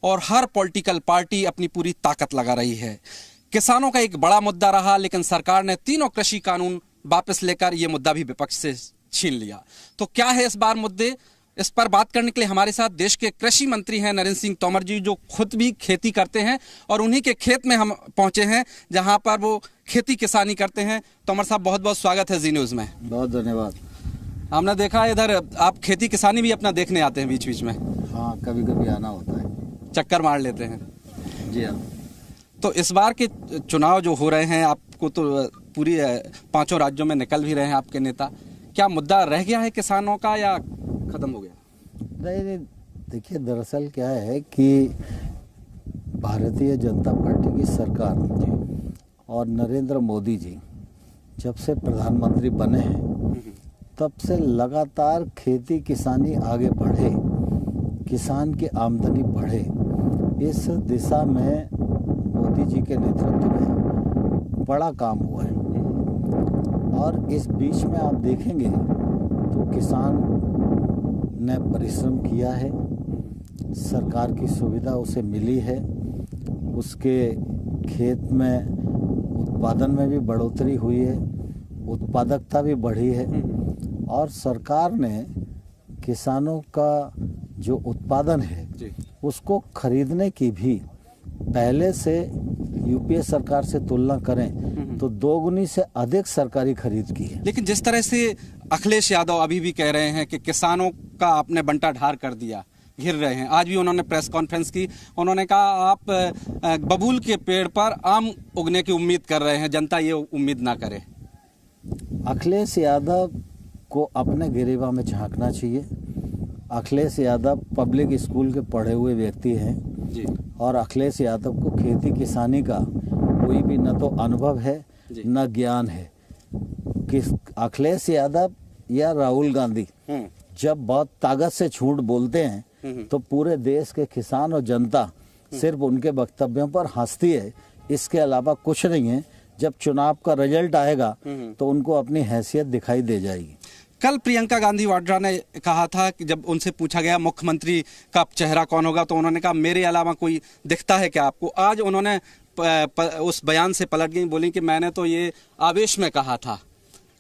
और हर political party अपनी पूरी ताकत लगा रही है। किसानों का एक बड़ा मुद्दा रहा, लेकिन सरकार ने तीनों कृषि कानून वापस लेकर यह मुद्दा भी विपक्ष से छीन लिया। तो क्या है इस बार मुद्दे, इस पर बात करने के लिए हमारे साथ देश के कृषि मंत्री हैं नरेंद्र सिंह तोमर जी, जो खुद भी खेती करते हैं और उन्हीं के खेत में हम पहुंचे हैं जहां पर वो खेती किसानी करते हैं। तोमर साहब, बहुत बहुत स्वागत है जी न्यूज़ में। बहुत धन्यवाद। हमने देखा इधर आप खेती किसानी भी अपना देखने आते हैं बीच बीच में। हाँ, कभी कभी आना होता है, चक्कर मार लेते हैं। जी हाँ। तो इस बार के चुनाव जो हो रहे हैं, आपको तो पूरी 5 राज्यों में निकल भी रहे हैं आपके नेता, क्या मुद्दा रह गया है किसानों का या खत्म हो गया? नहीं, देखिए दरअसल क्या है कि भारतीय जनता पार्टी की सरकार और नरेंद्र मोदी जी जब से प्रधानमंत्री बने हैं तब से लगातार खेती किसानी आगे बढ़े, किसान की आमदनी बढ़े, इस दिशा में मोदी जी के नेतृत्व में बड़ा काम हुआ है। और इस बीच में आप देखेंगे तो किसान ने परिश्रम किया है, सरकार की सुविधा उसे मिली है, उसके खेत में उत्पादन में भी बढ़ोतरी हुई है, उत्पादकता भी बढ़ी है और सरकार ने किसानों का जो उत्पादन है उसको खरीदने की भी पहले से यूपीए सरकार से तुलना करें तो 2 गुनी से अधिक सरकारी खरीद की है। लेकिन जिस तरह से अखिलेश यादव अभी भी कह रहे हैं कि किसानों का आपने बंटा ढार कर दिया, घिर रहे हैं, आज भी उन्होंने प्रेस कॉन्फ्रेंस की, उन्होंने कहा आप बबूल के पेड़ पर आम उगने की उम्मीद कर रहे हैं, जनता ये उम्मीद ना करे। अखिलेश यादव को अपने गिरेबा में झांकना चाहिए। अखिलेश यादव पब्लिक स्कूल के पढ़े हुए व्यक्ति हैं जी। और अखिलेश यादव को खेती किसानी का कोई भी न तो अनुभव है न ज्ञान है। किस अखिलेश यादव या राहुल गांधी जब बहुत ताकत से झूठ बोलते हैं तो पूरे देश के किसान और जनता सिर्फ उनके वक्तव्यों पर हंसती है, इसके अलावा कुछ नहीं है। जब चुनाव का रिजल्ट आएगा तो उनको अपनी हैसियत दिखाई दे जाएगी। कल प्रियंका गांधी वाड्रा ने कहा था कि जब उनसे पूछा गया मुख्यमंत्री का चेहरा कौन होगा तो उन्होंने कहा मेरे अलावा कोई दिखता है क्या आपको? आज उन्होंने उस बयान से पलट गई, बोली कि मैंने तो ये आवेश में कहा था।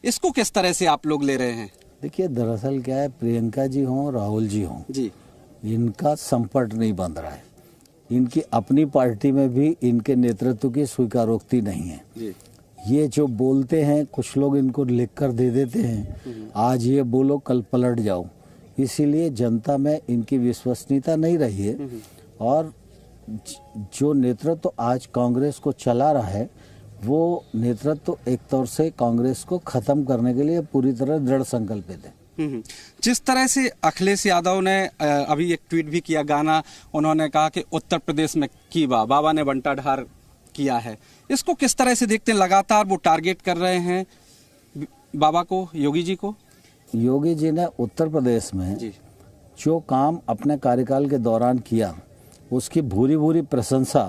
इसको किस तरह से आप लोग ले रहे हैं? देखिए दरअसल क्या है, प्रियंका जी हों राहुल जी हों जी, इनका संपर्क नहीं बन रहा है। इनकी अपनी पार्टी में भी इनके नेतृत्व की स्वीकारोक्ति नहीं है जी। ये जो बोलते हैं कुछ लोग इनको लिख कर दे देते हैं, आज ये बोलो कल पलट जाओ, इसीलिए जनता में इनकी विश्वसनीयता नहीं रही है। और जो नेतृत्व आज कांग्रेस को चला रहा है वो नेतृत्व एक तौर से कांग्रेस को खत्म करने के लिए पूरी तरह दृढ़ संकल्पित है। जिस तरह से अखिलेश यादव ने अभी एक ट्वीट भी किया, गाना उन्होंने कहा कि उत्तर प्रदेश में की बाबा ने बंटा ढार किया है, इसको किस तरह से देखते हैं? लगातार वो टारगेट कर रहे हैं बाबा को, योगी जी को। योगी जी ने उत्तर प्रदेश में जो काम अपने कार्यकाल के दौरान किया उसकी भूरी भूरी प्रशंसा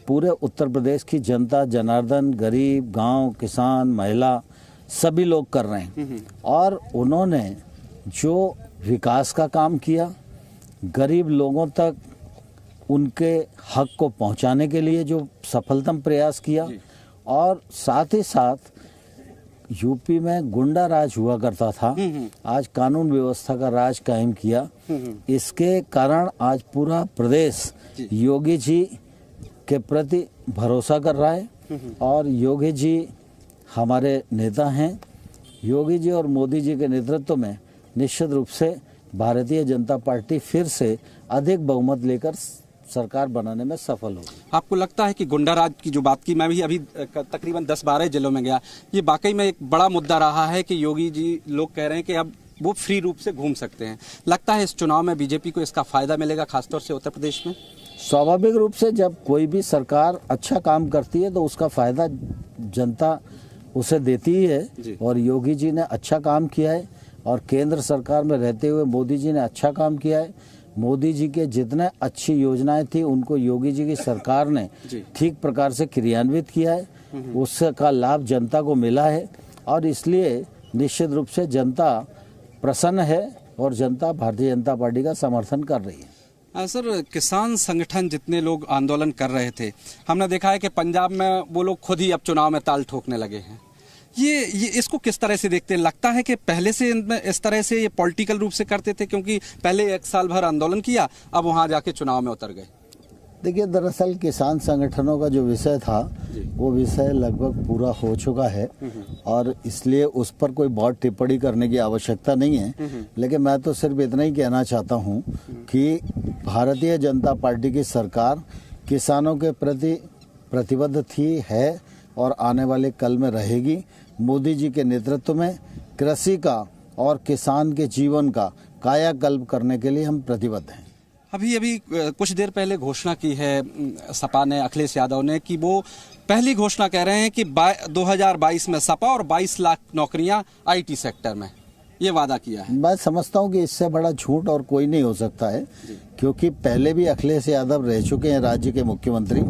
पूरे उत्तर प्रदेश की जनता, जनार्दन, गरीब, गांव, किसान, महिला सभी लोग कर रहे हैं। और उन्होंने जो विकास का काम किया, गरीब लोगों तक उनके हक को पहुंचाने के लिए जो सफलतम प्रयास किया, और साथ ही साथ यूपी में गुंडा राज हुआ करता था, आज कानून व्यवस्था का राज कायम किया। इसके कारण आज पूरा प्रदेश योगी जी के प्रति भरोसा कर रहा है और योगी जी हमारे नेता हैं। योगी जी और मोदी जी के नेतृत्व में निश्चित रूप से भारतीय जनता पार्टी फिर से अधिक बहुमत लेकर सरकार बनाने में सफल होगी। आपको लगता है कि गुंडा राज की जो बात की, मैं भी अभी तकरीबन 10-12 जिलों में गया, ये वाकई में एक बड़ा मुद्दा रहा है कि योगी जी, लोग कह रहे हैं कि अब वो फ्री रूप से घूम सकते हैं। लगता है इस चुनाव में बीजेपी को इसका फायदा मिलेगा, खासतौर से उत्तर प्रदेश में? स्वाभाविक रूप से जब कोई भी सरकार अच्छा काम करती है तो उसका फायदा जनता उसे देती ही है। और योगी जी ने अच्छा काम किया है और केंद्र सरकार में रहते हुए मोदी जी ने अच्छा काम किया है। मोदी जी के जितने अच्छी योजनाएं थी उनको योगी जी की सरकार ने ठीक प्रकार से क्रियान्वित किया है, उसका लाभ जनता को मिला है और इसलिए निश्चित रूप से जनता प्रसन्न है और जनता भारतीय जनता पार्टी का समर्थन कर रही है। सर, किसान संगठन जितने लोग आंदोलन कर रहे थे, हमने देखा है कि पंजाब में वो लोग खुद ही अब चुनाव में ताल ठोकने लगे हैं। ये इसको किस तरह से देखते हैं? लगता है कि पहले से इस तरह से ये पॉलिटिकल रूप से करते थे, क्योंकि पहले 1 साल भर आंदोलन किया, अब वहां जाके चुनाव में उतर गए। देखिए, दरअसल किसान संगठनों का जो विषय था वो विषय लगभग पूरा हो चुका है और इसलिए उस पर कोई बहुत टिप्पणी करने की आवश्यकता नहीं है। लेकिन मैं तो सिर्फ इतना ही कहना चाहता हूं कि भारतीय जनता पार्टी की सरकार किसानों के प्रति प्रतिबद्ध थी, है और आने वाले कल में रहेगी। मोदी जी के नेतृत्व में कृषि का और किसान के जीवन का कायाकल्प करने के लिए हम प्रतिबद्ध हैं। अभी कुछ देर पहले घोषणा की है सपा ने, अखिलेश यादव ने, कि वो पहली घोषणा कह रहे हैं कि 2022 में सपा और 22 लाख नौकरियां आईटी सेक्टर में, ये वादा किया है। मैं समझता हूं कि इससे बड़ा झूठ और कोई नहीं हो सकता है, क्योंकि पहले भी अखिलेश यादव रह चुके हैं राज्य के मुख्यमंत्री।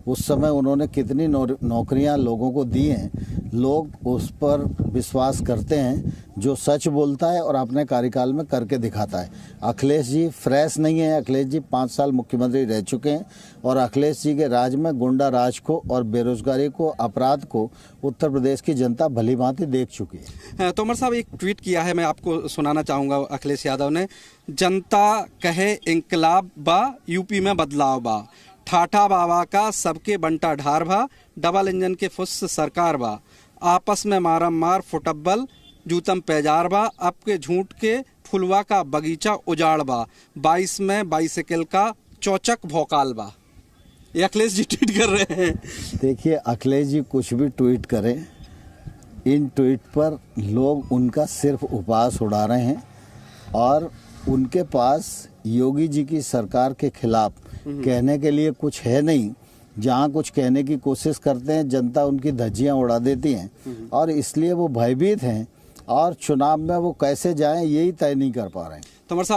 उस समय उन्होंने कितनी नौकरियां लोगों को दी हैं। लोग उस पर विश्वास करते हैं जो सच बोलता है और अपने कार्यकाल में करके दिखाता है। अखिलेश जी फ्रेश नहीं है। अखिलेश जी 5 साल मुख्यमंत्री रह चुके हैं और अखिलेश जी के राज में गुंडा राज को और बेरोजगारी को, अपराध को उत्तर प्रदेश की जनता भली भांति देख चुकी है। तोमर साहब, एक ट्वीट किया है, मैं आपको सुनाना चाहूंगा। अखिलेश यादव ने, जनता कहे इंकलाब बा, यूपी में बदलाव बा, ठाठा बाबा का सबके बंटा ढार भा, डबल इंजन के फुस सरकार बा, आपस में मारम मार फुटब्बल, जूतम पैजार बा, अब के झूठ के फुलवा का बगीचा उजाड़ बा, 22 में बाइसिकल का चौचक भौकाल बा। ये अखिलेश जी ट्वीट कर रहे हैं। देखिए, अखिलेश जी कुछ भी ट्वीट करें, इन ट्वीट पर लोग उनका सिर्फ उपहास उड़ा रहे हैं और उनके पास योगी जी की सरकार के खिलाफ कहने के लिए कुछ है नहीं। जहाँ कुछ कहने की कोशिश करते हैं, जनता उनकी धज्जियां उड़ा देती हैं और इसलिए वो भयभीत हैं और चुनाव में वो कैसे जाएं यही तय नहीं कर पा रहे हैं। तोमर साहब,